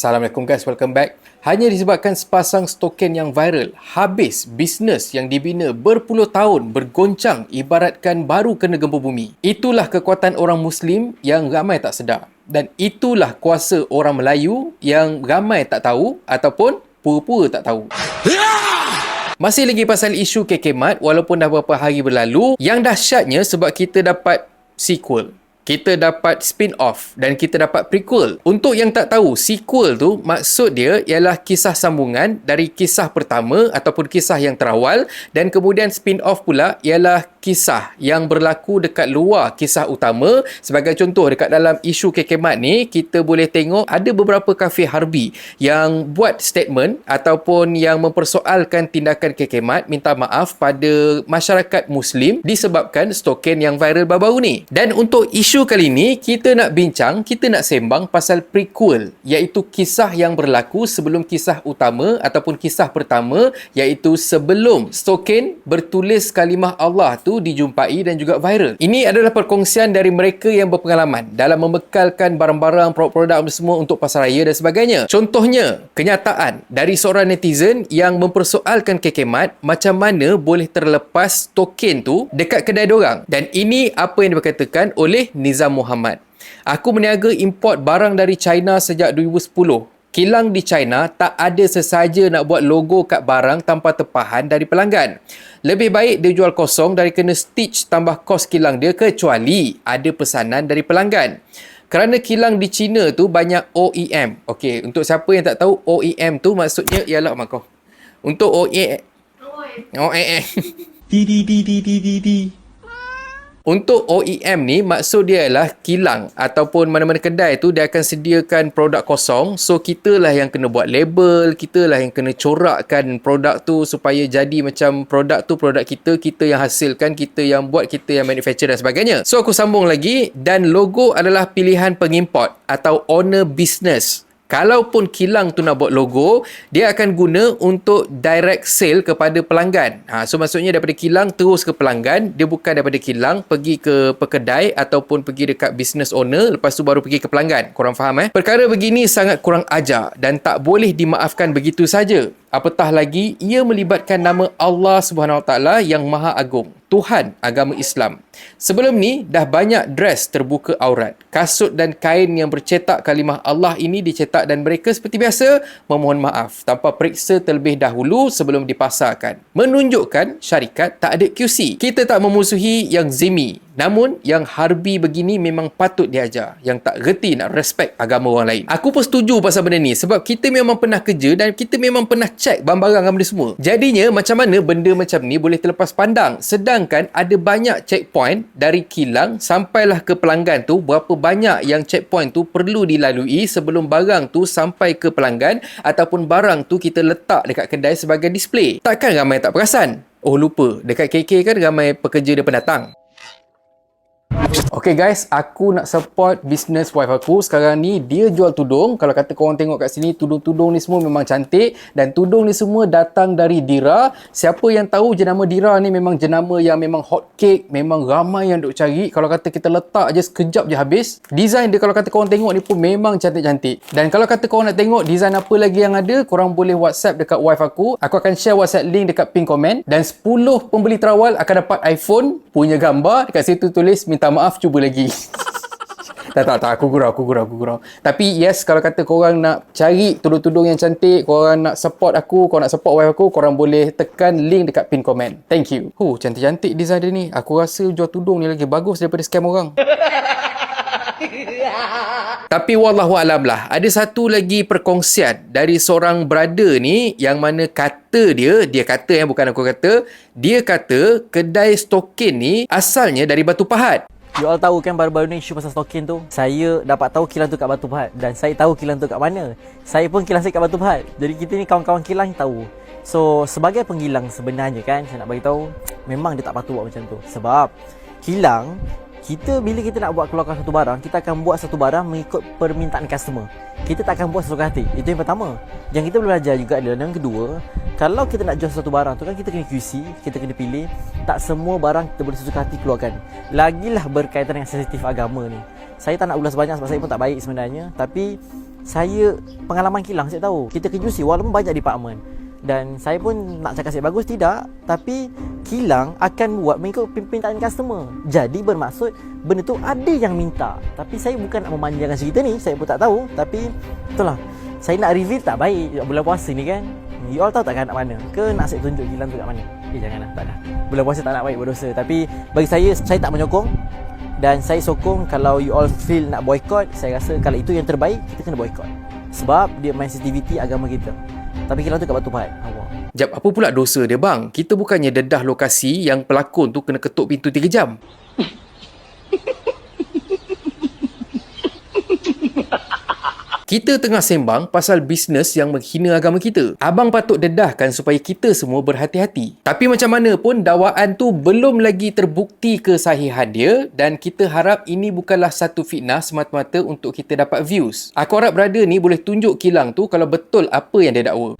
Assalamualaikum guys, welcome back. Hanya disebabkan sepasang token yang viral, habis bisnes yang dibina berpuluh tahun bergoncang ibaratkan baru kena gempa bumi. Itulah kekuatan orang Muslim yang ramai tak sedar. Dan itulah kuasa orang Melayu yang ramai tak tahu ataupun pura-pura tak tahu. Masih lagi pasal isu KK Mart walaupun dah beberapa hari berlalu, yang dahsyatnya sebab kita dapat sequel. Kita dapat spin-off dan kita dapat prequel. Untuk yang tak tahu, sequel tu maksud dia ialah kisah sambungan dari kisah pertama ataupun kisah yang terawal, dan kemudian spin-off pula ialah kisah yang berlaku dekat luar kisah utama. Sebagai contoh, dekat dalam isu KK Mart ni, kita boleh tengok ada beberapa kafe harbi yang buat statement ataupun yang mempersoalkan tindakan KK Mart, minta maaf pada masyarakat Muslim disebabkan token yang viral baru-baru ni. Dan untuk isu kali ni, kita nak bincang, kita nak sembang pasal prequel, iaitu kisah yang berlaku sebelum kisah utama ataupun kisah pertama, iaitu sebelum token bertulis kalimah Allah tu dijumpai dan juga viral. Ini adalah perkongsian dari mereka yang berpengalaman dalam membekalkan barang-barang, produk-produk semua untuk pasaraya dan sebagainya. Contohnya, kenyataan dari seorang netizen yang mempersoalkan KK Mart macam mana boleh terlepas token tu dekat kedai dorang. Dan ini apa yang diberkatakan oleh Nizam Muhammad. Aku berniaga import barang dari China sejak 2010. Kilang di China tak ada sesaja nak buat logo kat barang tanpa tepahan dari pelanggan. Lebih baik dia jual kosong dari kena stitch tambah kos kilang dia, kecuali ada pesanan dari pelanggan. Kerana kilang di China tu banyak OEM. Okey, untuk siapa yang tak tahu, OEM tu maksudnya ialah kau. Untuk OEM. Untuk OEM ni, maksud dia adalah kilang ataupun mana-mana kedai tu dia akan sediakan produk kosong. So, kita lah yang kena buat label, kita lah yang kena corakkan produk tu supaya jadi macam produk tu produk kita, kita yang hasilkan, kita yang buat, kita yang manufacture dan sebagainya. So, aku sambung lagi, dan logo adalah pilihan pengimport atau owner business. Kalaupun kilang tu nak buat logo, dia akan guna untuk direct sale kepada pelanggan. So maksudnya daripada kilang terus ke pelanggan, dia bukan daripada kilang pergi ke pekedai ataupun pergi dekat business owner, lepas tu baru pergi ke pelanggan. Korang faham Perkara begini sangat kurang ajar dan tak boleh dimaafkan begitu saja. Apatah lagi, ia melibatkan nama Allah SWT yang Maha Agung, Tuhan agama Islam. Sebelum ni, dah banyak dress terbuka aurat. Kasut dan kain yang bercetak kalimah Allah ini dicetak dan mereka seperti biasa memohon maaf tanpa periksa terlebih dahulu sebelum dipasarkan. Menunjukkan syarikat tak ada QC. Kita tak memusuhi yang zimi. Namun, yang harbi begini memang patut diajar. Yang tak reti nak respect agama orang lain. Aku pun setuju pasal benda ni. Sebab kita memang pernah kerja dan kita memang pernah check barang-barang benda semua. Jadinya, macam mana benda macam ni boleh terlepas pandang? Sedangkan ada banyak checkpoint dari kilang sampailah ke pelanggan tu. Berapa banyak yang checkpoint tu perlu dilalui sebelum barang tu sampai ke pelanggan ataupun barang tu kita letak dekat kedai sebagai display. Takkan ramai tak perasan? Oh lupa, dekat KK kan ramai pekerja dia pendatang. Okay guys, aku nak support bisnes wife aku. Sekarang ni dia jual tudung. Kalau kata korang tengok kat sini, tudung-tudung ni semua memang cantik. Dan tudung ni semua datang dari Dira. Siapa yang tahu jenama Dira ni memang jenama yang memang hot cake. Memang ramai yang duk cari. Kalau kata kita letak je sekejap je habis. Design dia kalau kata korang tengok ni pun memang cantik-cantik. Dan kalau kata korang nak tengok design apa lagi yang ada, korang boleh WhatsApp dekat wife aku. Aku akan share WhatsApp link dekat pin komen. Dan 10 pembeli terawal akan dapat iPhone punya gambar. Dekat situ tulis minta maaf, cuba lagi. tak, aku gurau. Tapi yes, kalau kata korang nak cari tudung-tudung yang cantik, korang nak support aku, korang nak support wife aku, korang boleh tekan link dekat pin komen. Thank you. Cantik-cantik design dia ni. Aku rasa jual tudung ni lagi bagus daripada scam orang. Tapi wallahualam lah, ada satu lagi perkongsian dari seorang brother ni yang mana kata dia kata bukan aku kata, dia kata kedai stokin ni asalnya dari Batu Pahat. You all tahu kan baru-baru ni isu pasal stokin tu. Saya dapat tahu kilang tu kat Batu Pahat. Dan saya tahu kilang tu kat mana. Saya pun kilang saya kat Batu Pahat. Jadi kita ni kawan-kawan kilang tahu. So sebagai penggilang sebenarnya kan, saya nak bagi tahu memang dia tak patut buat macam tu. Sebab kilang Kita bila kita nak buat keluarkan satu barang, kita akan buat satu barang mengikut permintaan customer. Kita tak akan buat sesuka hati. Itu yang pertama. Yang kita belajar juga adalah yang kedua, kalau kita nak jual satu barang tu kan kita kena QC, kita kena pilih. Tak semua barang kita boleh sesuka hati keluarkan. Lagilah berkaitan dengan sensitif agama ni. Saya tak nak ulas banyak sebab saya pun tak baik sebenarnya, tapi saya pengalaman kilang saya tahu. Kita kena QC walaupun banyak department. Dan saya pun nak cakap saya bagus tidak, tapi kilang akan buat mengikut permintaan customer. Jadi bermaksud benda tu ada yang minta. Tapi saya bukan nak memanjakan cerita ni, saya pun tak tahu. Tapi itulah, saya nak reveal tak baik bulan puasa ni kan. You all tahu takkan nak mana? Ke nak saya tunjuk kilang tu kat mana? Janganlah, tak dah. Bulan puasa tak nak baik berdosa. Tapi bagi saya tak menyokong. Dan saya sokong kalau you all feel nak boycott, saya rasa kalau itu yang terbaik, kita kena boycott. Sebab dia main sensitivity agama kita. Tapi kilang tu kat Batu Pahat. Jap, apa pula dosa dia bang? Kita bukannya dedah lokasi yang pelakon tu kena ketuk pintu 3 jam. Kita tengah sembang pasal bisnes yang menghina agama kita. Abang patut dedahkan supaya kita semua berhati-hati. Tapi macam mana pun dakwaan tu belum lagi terbukti kesahihan dia dan kita harap ini bukanlah satu fitnah semata-mata untuk kita dapat views. Aku harap brother ni boleh tunjuk kilang tu kalau betul apa yang dia dakwa.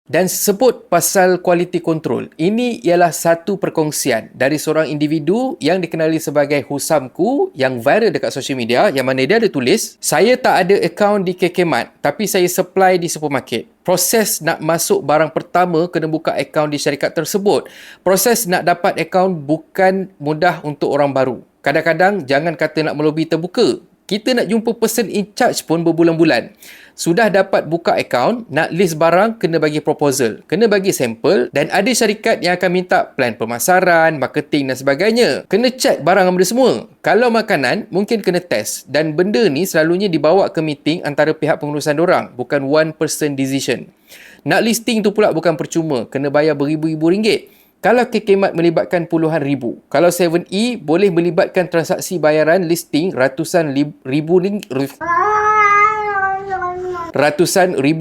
Dan sebut pasal quality control. Ini ialah satu perkongsian dari seorang individu yang dikenali sebagai Husamku yang viral dekat social media yang mana dia ada tulis, saya tak ada akaun di KK Mart tapi saya supply di supermarket. Proses nak masuk barang pertama kena buka akaun di syarikat tersebut. Proses nak dapat akaun bukan mudah untuk orang baru. Kadang-kadang jangan kata nak melobi terbuka. Kita nak jumpa person in charge pun berbulan-bulan. Sudah dapat buka akaun, nak list barang, kena bagi proposal. Kena bagi sampel dan ada syarikat yang akan minta plan pemasaran, marketing dan sebagainya. Kena check barang benda semua. Kalau makanan, mungkin kena test. Dan benda ni selalunya dibawa ke meeting antara pihak pengurusan dorang, bukan one person decision. Nak listing tu pula bukan percuma, kena bayar beribu-ribu ringgit. Kalau KK Mart melibatkan puluhan ribu. Kalau 7E boleh melibatkan transaksi bayaran listing ratusan ribu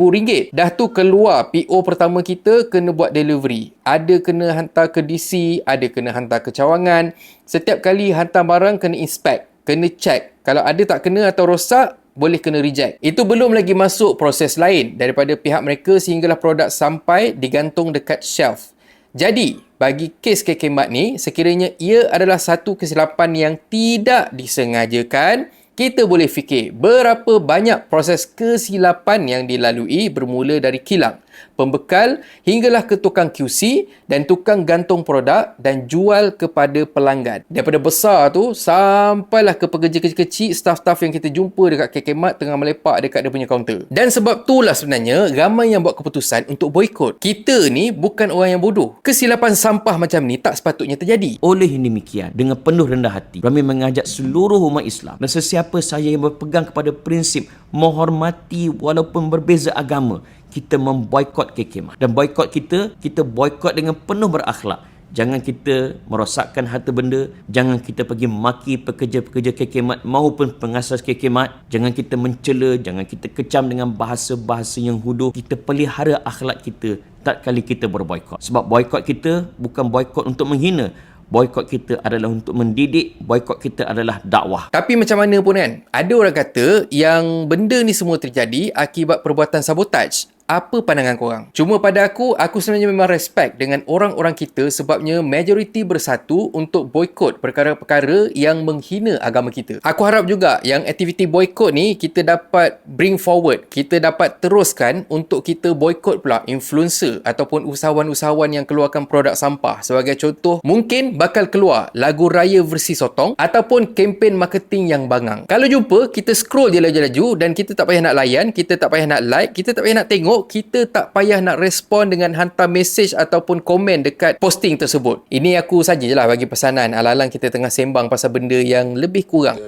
ringgit. Dah tu keluar PO pertama kita kena buat delivery. Ada kena hantar ke DC, ada kena hantar ke cawangan. Setiap kali hantar barang kena inspect, kena check. Kalau ada tak kena atau rosak, boleh kena reject. Itu belum lagi masuk proses lain daripada pihak mereka sehinggalah produk sampai digantung dekat shelf. Jadi, bagi kes KK Mart ni, sekiranya ia adalah satu kesilapan yang tidak disengajakan, kita boleh fikir berapa banyak proses kesilapan yang dilalui bermula dari kilang, pembekal hinggalah ke tukang QC dan tukang gantung produk dan jual kepada pelanggan. Daripada besar tu sampailah ke pekerja kecil-kecil, staff-staff yang kita jumpa dekat KK Mart tengah melepak dekat dia punya kaunter. Dan sebab itulah sebenarnya ramai yang buat keputusan untuk boikot. Kita ni bukan orang yang bodoh. Kesilapan sampah macam ni tak sepatutnya terjadi. Oleh demikian, dengan penuh rendah hati, kami mengajak seluruh umat Islam dan sesiapa saya yang berpegang kepada prinsip menghormati walaupun berbeza agama, kita memboikot KK Mart. Dan boikot kita boikot dengan penuh berakhlak. Jangan kita merosakkan harta benda, jangan kita pergi maki pekerja-pekerja KK Mart maupun pengasas KK Mart, jangan kita mencela, jangan kita kecam dengan bahasa-bahasa yang huduh. Kita pelihara akhlak kita tak kali kita berboikot. Sebab boikot kita bukan boikot untuk menghina. Boikot kita adalah untuk mendidik, boikot kita adalah dakwah. Tapi macam mana pun kan, ada orang kata yang benda ni semua terjadi akibat perbuatan sabotaj. Apa pandangan korang? Cuma pada aku sebenarnya memang respect dengan orang-orang kita sebabnya majoriti bersatu untuk boikot perkara-perkara yang menghina agama kita. Aku harap juga yang aktiviti boikot ni kita dapat bring forward, kita dapat teruskan untuk kita boikot pula influencer ataupun usahawan-usahawan yang keluarkan produk sampah. Sebagai contoh, mungkin bakal keluar lagu raya versi sotong ataupun kempen marketing yang bangang. Kalau jumpa, kita scroll je laju-laju dan kita tak payah nak layan, kita tak payah nak like, kita tak payah nak tengok, kita tak payah nak respon dengan hantar mesej ataupun komen dekat posting tersebut. Ini aku sajalah bagi pesanan alang-alang kita tengah sembang pasal benda yang lebih kurang.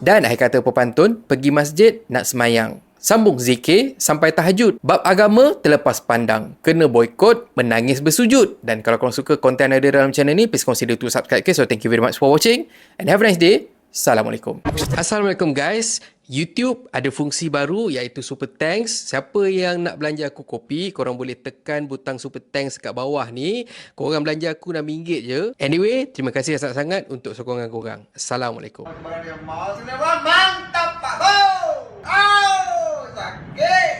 Dan akhir kata pepantun, pergi masjid nak semayang, sambung zikir sampai tahajud. Bab agama terlepas pandang, kena boikot, menangis bersujud. Dan kalau korang suka konten ada dalam channel ni, please consider to subscribe. Okay, so thank you very much for watching and have a nice day. Assalamualaikum. Assalamualaikum guys. YouTube ada fungsi baru iaitu Super Thanks. Siapa yang nak belanja aku kopi, korang boleh tekan butang Super Thanks kat bawah ni. Korang belanja aku RM6 je. Anyway, terima kasih sangat-sangat untuk sokongan korang. Assalamualaikum. Mantap Pak Bo. Oh, sakit.